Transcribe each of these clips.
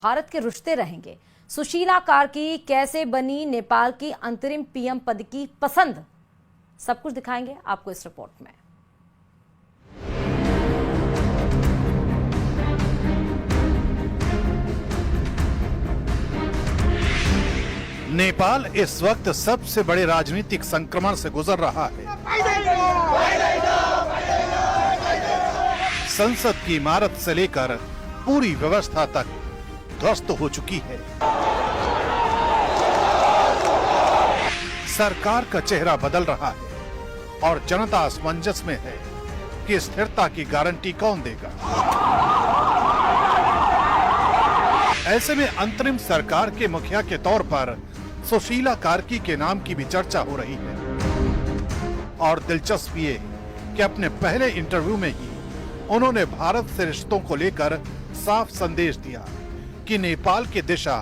भारत के रिश्ते रहेंगे। सुशीला कार्की कैसे बनी नेपाल की अंतरिम पीएम पद की पसंद, सब कुछ दिखाएंगे आपको इस रिपोर्ट में। नेपाल इस वक्त सबसे बड़े राजनीतिक संक्रमण से गुजर रहा है। संसद की इमारत से लेकर पूरी व्यवस्था तक ध्वस्त हो चुकी है। सरकार का चेहरा बदल रहा है और जनता असमंजस में है कि स्थिरता की गारंटी कौन देगा। ऐसे में अंतरिम सरकार के मुखिया के तौर पर सुशीला कार्की के नाम की भी चर्चा हो रही है। और दिलचस्प ये कि अपने पहले इंटरव्यू में ही उन्होंने भारत से रिश्तों को लेकर साफ संदेश दिया कि नेपाल की दिशा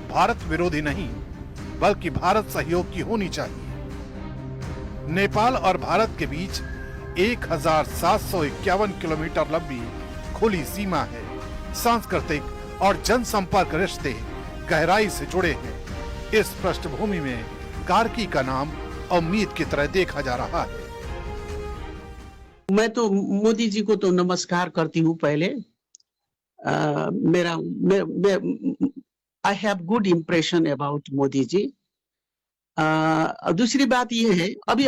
भारत विरोधी नहीं बल्कि भारत सहयोग की होनी चाहिए। नेपाल और भारत के बीच 1751 किलोमीटर लंबी खुली सीमा है। सांस्कृतिक और जनसंपर्क रिश्ते गहराई से जुड़े हैं। इस पृष्ठभूमि में कार्की का नाम उम्मीद की तरह देखा जा रहा है। मैं तो मोदी जी को तो नमस्कार करती हूँ। पहले I have good impression about Modi ji. दूसरी बात ये है, अभी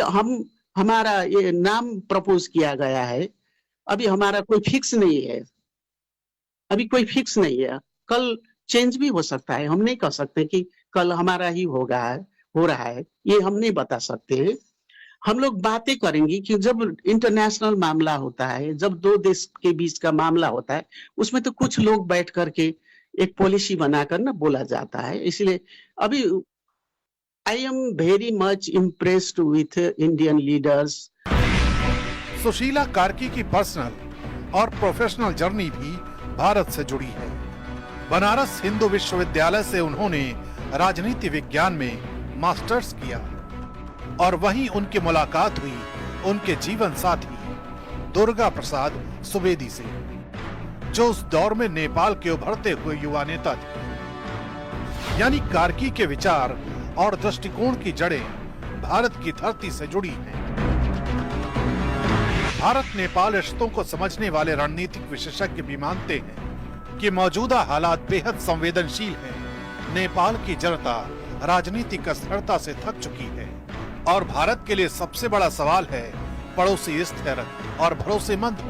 हमारा ये नाम प्रपोज किया गया है, अभी हमारा कोई फिक्स नहीं है। अभी कोई फिक्स नहीं है, कल चेंज भी हो सकता है। हम नहीं कह सकते कि कल हमारा ही हो रहा है, ये हम नहीं बता सकते हैं। हम लोग बातें करेंगे कि जब इंटरनेशनल मामला होता है, जब दो देश के बीच का मामला होता है, उसमें तो कुछ लोग बैठ करके एक पॉलिसी बनाकर ना बोला जाता है। इसलिए अभी I am very much impressed with Indian leaders. Sushila Karki की पर्सनल और प्रोफेशनल जर्नी भी भारत से जुड़ी है। बनारस हिंदू विश्वविद्यालय से उन्होंने राजनीति विज्ञान में मास्टर्स किया और वहीं उनकी मुलाकात हुई उनके जीवन साथी दुर्गा प्रसाद सुवेदी से, जो उस दौर में नेपाल के उभरते हुए युवा नेता थे। यानी कार्की के विचार और दृष्टिकोण की जड़ें भारत की धरती से जुड़ी हैं। भारत नेपाल रिश्तों को समझने वाले रणनीतिक विशेषज्ञ भी मानते हैं कि मौजूदा हालात बेहद संवेदनशील हैं। नेपाल की जनता राजनीतिक अस्थिरता से थक चुकी है और भारत के लिए सबसे बड़ा सवाल है पड़ोसी स्थिर और भरोसेमंद हो।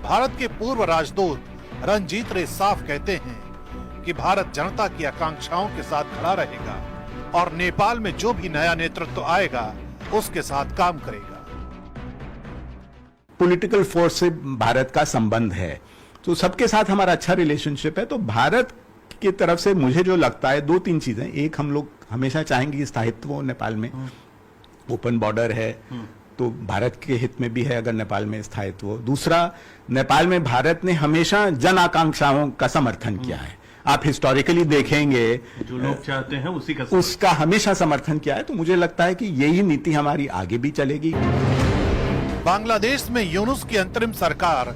भारत के पूर्व राजदूत रंजीत रे साफ कहते हैं कि भारत जनता की आकांक्षाओं के साथ खड़ा रहेगा और नेपाल में जो भी नया नेतृत्व आएगा उसके साथ काम करेगा। पॉलिटिकल फोर्स से भारत का संबंध है, तो सबके साथ हमारा अच्छा रिलेशनशिप है। तो भारत की तरफ से मुझे जो लगता है, दो तीन चीजें। एक, हम लोग हमेशा चाहेंगे कि स्थायित्व हो नेपाल में। ओपन बॉर्डर है तो भारत के हित में भी है अगर नेपाल में स्थायित्व हो। दूसरा, नेपाल में भारत ने हमेशा जन आकांक्षाओं का समर्थन किया है। आप हिस्टोरिकली देखेंगे, जो लोग चाहते हैं उसका हमेशा समर्थन किया है। तो मुझे लगता है कि यही नीति हमारी आगे भी चलेगी। बांग्लादेश में यूनुस की अंतरिम सरकार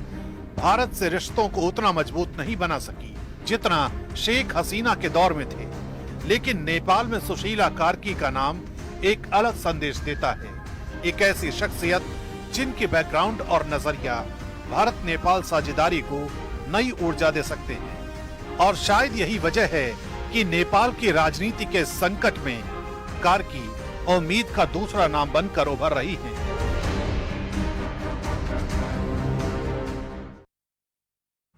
भारत से रिश्तों को उतना मजबूत नहीं बना सकी जितना शेख हसीना के दौर में थे। लेकिन नेपाल में सुशीला कार्की का नाम एक अलग संदेश देता है। एक ऐसी शख्सियत जिनकी बैकग्राउंड और नजरिया भारत नेपाल साझेदारी को नई ऊर्जा दे सकते हैं। और शायद यही वजह है कि नेपाल की राजनीति के संकट में कार्की उम्मीद का दूसरा नाम बनकर उभर रही हैं।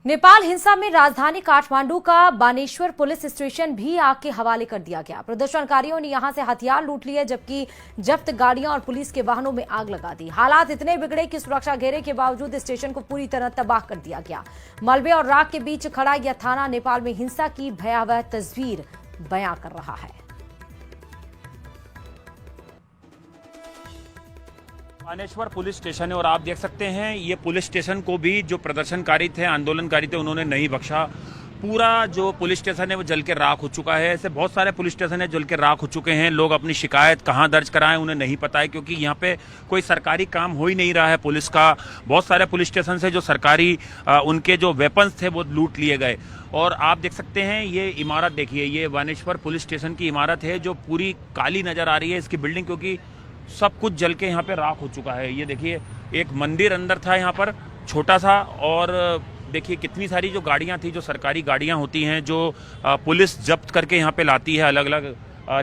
नेपाल हिंसा में राजधानी काठमांडू का बानेश्वर पुलिस स्टेशन भी आग के हवाले कर दिया गया। प्रदर्शनकारियों ने यहां से हथियार लूट लिए जबकि जब्त गाड़ियां और पुलिस के वाहनों में आग लगा दी। हालात इतने बिगड़े कि सुरक्षा घेरे के बावजूद स्टेशन को पूरी तरह तबाह कर दिया गया। मलबे और राख के बीच खड़ा यह थाना नेपाल में हिंसा की भयावह तस्वीर बयां कर रहा है। बानेश्वर पुलिस स्टेशन है और आप देख सकते हैं ये पुलिस स्टेशन को भी जो प्रदर्शनकारी थे, आंदोलनकारी थे, उन्होंने नहीं बख्शा। पूरा जो पुलिस स्टेशन है वो जल के राख हो चुका है। ऐसे बहुत सारे पुलिस स्टेशन है जल के राख हो चुके हैं। लोग अपनी शिकायत कहाँ दर्ज कराएं उन्हें नहीं पता है, क्योंकि यहाँ पे कोई सरकारी काम हो ही नहीं रहा है पुलिस का। बहुत सारे पुलिस स्टेशन से जो सरकारी उनके जो वेपन्स थे वो लूट लिए गए। और आप देख सकते हैं ये इमारत देखिए, ये बानेश्वर पुलिस स्टेशन की इमारत है जो पूरी काली नजर आ रही है इसकी बिल्डिंग, क्योंकि सब कुछ जल के यहाँ पे राख हो चुका है। ये देखिए एक मंदिर अंदर था यहाँ पर छोटा सा, और देखिए कितनी सारी जो गाड़ियाँ थी, जो सरकारी गाड़ियाँ होती हैं जो पुलिस जब्त करके यहाँ पे लाती है अलग अलग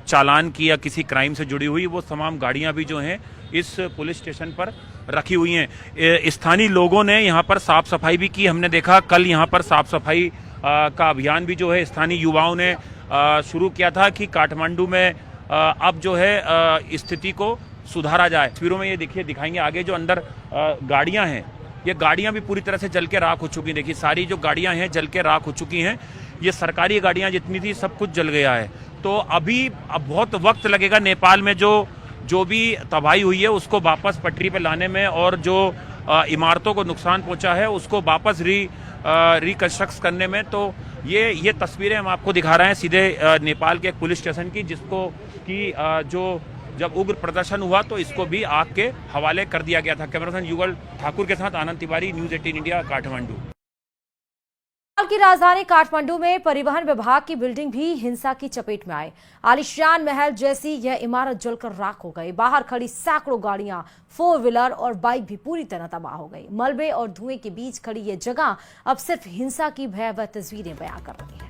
चालान की या किसी क्राइम से जुड़ी हुई, वो तमाम गाड़ियाँ भी जो हैं इस पुलिस स्टेशन पर रखी हुई हैं। स्थानीय लोगों ने यहाँ पर साफ सफाई भी की। हमने देखा कल यहाँ पर साफ सफाई का अभियान भी जो है स्थानीय युवाओं ने शुरू किया था कि काठमांडू में अब जो है स्थिति को सुधारा जाए। तस्वीरों में ये देखिए दिखाएंगे आगे जो अंदर गाड़ियां हैं, ये गाड़ियां भी पूरी तरह से जल के राख हो चुकी हैं। देखिए सारी जो गाड़ियां हैं जल के राख हो चुकी हैं। ये सरकारी गाड़ियां जितनी थी सब कुछ जल गया है। तो अभी अब बहुत वक्त लगेगा नेपाल में जो भी तबाही हुई है उसको वापस पटरी पे लाने में, और जो इमारतों को नुकसान पहुंचा है उसको वापस रिकंस्ट्रक्ट करने में। तो ये तस्वीरें हम आपको दिखा रहे हैं सीधे नेपाल के एक पुलिस स्टेशन की, जिसको कि जो जब उग्र प्रदर्शन हुआ तो इसको भी आग के हवाले कर दिया गया था। कैमरामैन युगल ठाकुर के साथ आनंद तिवारी, न्यूज़ 18 इंडिया, काठमांडू। नेपाल की राजधानी काठमांडू में परिवहन विभाग की बिल्डिंग भी हिंसा की चपेट में आए। आलीशान महल जैसी यह इमारत जलकर राख हो गई। बाहर खड़ी सैकड़ों गाड़ियां, 4 व्हीलर और बाइक भी पूरी तरह तबाह हो गई। मलबे और धुएं के बीच खड़ी यह जगह अब सिर्फ हिंसा की भयावह तस्वीरें बयां कर रही है।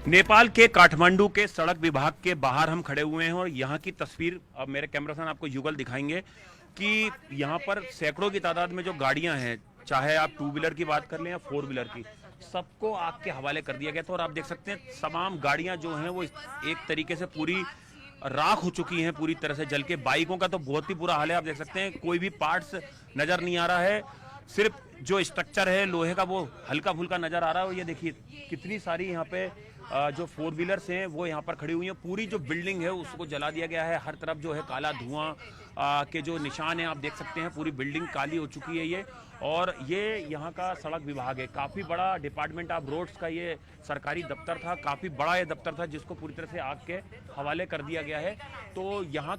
नेपाल के काठमांडू के सड़क विभाग के बाहर हम खड़े हुए हैं और यहाँ की तस्वीर अब मेरे कैमरामैन आपको युगल दिखाएंगे कि यहाँ पर सैकड़ों की तादाद में जो गाड़ियां हैं, चाहे आप 2 व्हीलर की बात कर लें या 4 व्हीलर की, सबको आग के हवाले कर दिया गया था। और आप देख सकते हैं तमाम गाड़ियां जो हैं वो एक तरीके से पूरी राख हो चुकी हैं, पूरी तरह से जल के। बाइकों का तो बहुत ही बुरा हाल है। आप देख सकते हैं कोई भी पार्ट्स नजर नहीं आ रहा है, सिर्फ जो स्ट्रक्चर है लोहे का वो हल्का फुल्का नजर आ रहा है। और ये देखिए कितनी सारी यहाँ पे जो 4 व्हीलर्स हैं वो यहाँ पर खड़ी हुई हैं। पूरी जो बिल्डिंग है उसको जला दिया गया है। हर तरफ जो है काला धुआं के जो निशान हैं आप देख सकते हैं। पूरी बिल्डिंग काली हो चुकी है ये। और ये यहाँ का सड़क विभाग है, काफ़ी बड़ा डिपार्टमेंट ऑफ रोड्स का ये सरकारी दफ्तर था, काफ़ी बड़ा ये दफ्तर था जिसको पूरी तरह से आग के हवाले कर दिया गया है। तो यहाँ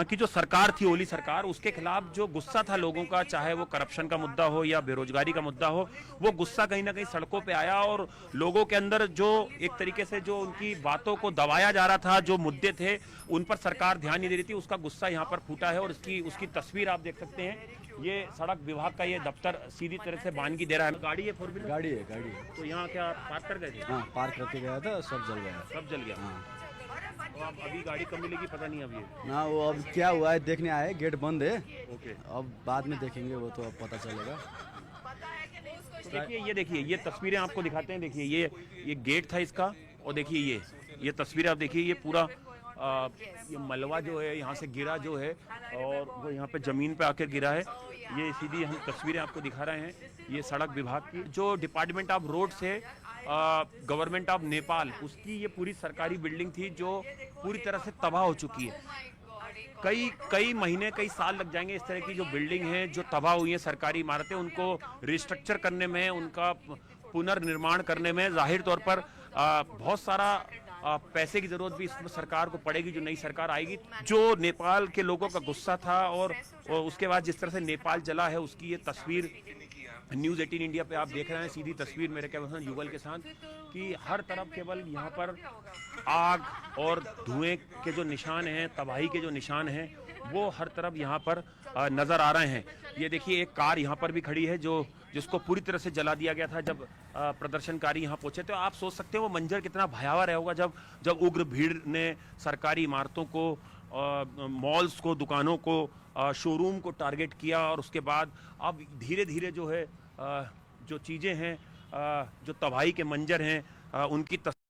की जो सरकार थी, ओली सरकार, उसके खिलाफ जो गुस्सा था लोगों का, चाहे वो करप्शन का मुद्दा हो या बेरोजगारी का मुद्दा हो, वो गुस्सा कहीं ना कहीं सड़कों पे आया। और लोगों के अंदर जो एक तरीके से जो उनकी बातों को दबाया जा रहा था, जो मुद्दे थे उन पर सरकार ध्यान नहीं दे रही थी, उसका गुस्सा यहाँ पर फूटा है। और उसकी तस्वीर आप देख सकते हैं। ये सड़क विभाग का ये दफ्तर सीधी तरह से बानगी दे रहा है। गाड़ी है 4 व्हीलर? गाड़ी है। तो यहाँ क्या पार्क कर गए थे? हाँ, पार्क करके गया था, सब जल गया। सब जल गया। हाँ। तो अब अभी गाड़ी कब मिलेगी पता नहीं अभी। ना वो अब क्या हुआ है देखने आए, गेट बंद है। ओके, अब बाद में देखेंगे, वो तो अब पता चलेगा। तो देखिए ये तस्वीरें आपको दिखाते हैं। देखिए ये गेट था इसका, और देखिए ये तस्वीरें आप देखिए। ये पूरा ये मलबा जो है यहाँ से गिरा जो है, और वो यहाँ पे जमीन पे आकर गिरा है। ये सीधी हम तस्वीरें आपको दिखा रहे हैं। ये सड़क विभाग की जो डिपार्टमेंट ऑफ रोड्स है, गवर्नमेंट ऑफ नेपाल, उसकी ये पूरी सरकारी बिल्डिंग थी जो पूरी तरह से तबाह हो चुकी है। कई महीने कई साल लग जाएंगे इस तरह की जो बिल्डिंग है, जो तबाह हुई है सरकारी इमारतें, उनको रिस्ट्रक्चर करने में, उनका पुनर्निर्माण करने में। जाहिर तौर पर बहुत सारा पैसे की जरूरत भी इसमें सरकार को पड़ेगी, जो नई सरकार आएगी। जो नेपाल के लोगों का गुस्सा था और उसके बाद जिस तरह से नेपाल जला है, उसकी ये तस्वीर न्यूज़ 18 इंडिया पे आप देख रहे हैं, सीधी तस्वीर मेरे कैमरामैन युगल के साथ, कि हर तरफ केवल यहाँ पर आग और धुएं के जो निशान हैं, तबाही के जो निशान हैं, वो हर तरफ यहाँ पर नजर आ रहे हैं। ये देखिए एक कार यहाँ पर भी खड़ी है जिसको पूरी तरह से जला दिया गया था जब प्रदर्शनकारी यहाँ पहुंचे। तो आप सोच सकते हैं वो मंजर कितना भयावह रहा होगा जब उग्र भीड़ ने सरकारी इमारतों को, मॉल्स को, दुकानों को, शोरूम को टारगेट किया। और उसके बाद अब धीरे धीरे जो है जो चीज़ें हैं, जो तबाही के मंजर हैं, उनकी